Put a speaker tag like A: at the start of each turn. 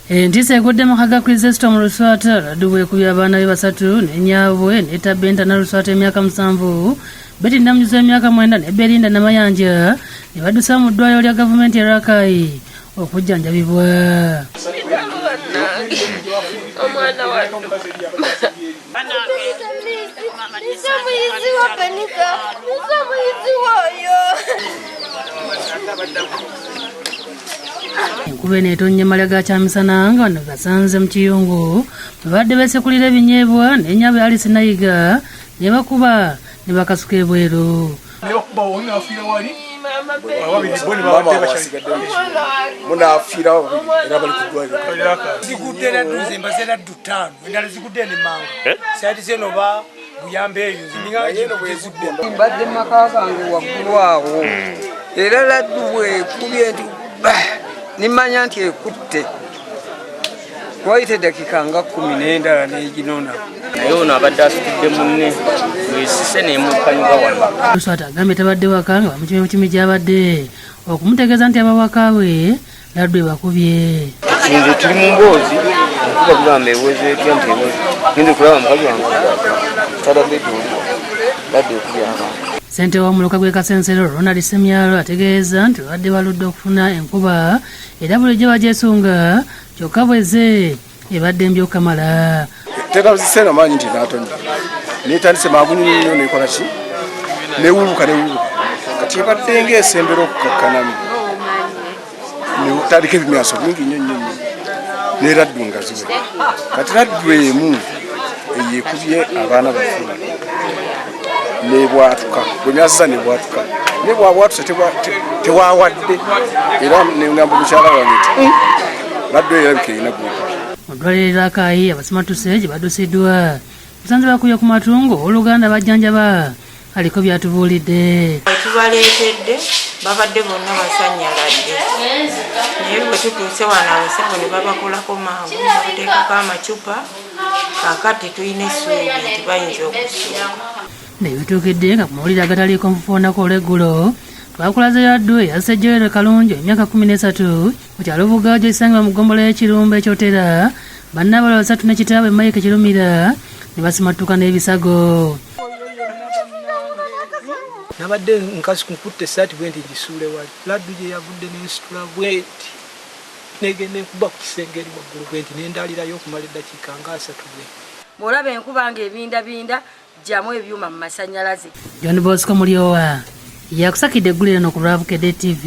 A: Ntise egudde mu kaga Kristo mu Luswata Laddu kubya abaana be basatu n'ennyabwe n'etabenta na Luswata emyaka 7 Betty Namnyuza emyaka 9 ne Belinda Namayanja ne baddusa mu ddwaliro lya gavumenti ya Rakai okujjanjabibwa.
B: Omwana wa
A: Enkuba n'etonnya malya ga kyamisana nga bano basanze mu kiyungu babadde besekulira ebinyeebwa n'ennyabwe Alice Nayiga ne bakuba ne bakasuka ebweru.
C: Mbadde maka gange waggulu awo era Laddu bwekubye nti nimanya nti ekutte wayite dakika nga 10 n'endala n'eginona
D: naye ono abadde asitudde munne wesise n'emukanyuka wano.
A: Luswata agambye tabadde waka nga bamukibe kimi gy'abadde okumutegeeza nti abawaka bwe Laddu ebakubye.
D: Nze tuli mu mboozi enkuba kugamba eweze etya nti eweze nze kulaba mukazi wange tadadde eddungu Laddu ekubye abantu.
A: Ssente w'omuluka gw'e Kasensero Ronald Semyalo ategeeza nti babadde baludde okufuna enkuba era bulijjo bagyesunga kyokka bweze ebadde mbi okukamala.
E: Tera ziseera manyi nti natonda netandise magunyinyo nekola ki newuluka kati ebadde ng'esembera okukakkanamu netandika ebimyaso bingi nnyo nnyo ne Laddu nga ziwe kati Laddu emu eyekubye abaana bafuna nebwatuka bwemyaziza nebwatuka nebwabwatuse tewawadde era nengamba omukyala wange nti Laddu erabika erina guluka.
A: Mu ddwaliro lya Rakai abasimatuse gye baddusiddwa musanze bakubye ku matungo oluganda bajjanjaba aliko byatubuulidde.
B: Tubaleetedde babadde bonna basanyaladde naye bwe tutuuse wano abasawo ne babakolako mangu bateekako amacupa kakati tulina essuubi nti bayinza okusuuka.
A: Nebituukidde nga ku mawulire agataliiko nfufoonako olw'eggulo twakulaze Laddu eyazise Joel Kalungi emyaka 13 mu kyalo Bugaajo esangibwa mu ggombolola y'ekirumba ekyotera bannaabalo 3 ne kitaabwe Mike Kirumira ne basimatuka n'ebisago.
F: Nabadde nkasi kunkutte essaati bwenti ngisuule wali Laddu gye yavudde n'ensitula bwenti negenda enkuba ku kisenge eri waggulu bwenti nendaalirayo okumala eddakiika nga 3 bwenti.
G: Bw'olaba enkuba ng'ebindabinda jjamu ebyuma mu masannyalaze.
A: John Bosco Mulyowa yakusakidde eggulire no ku Lwabukedde TV.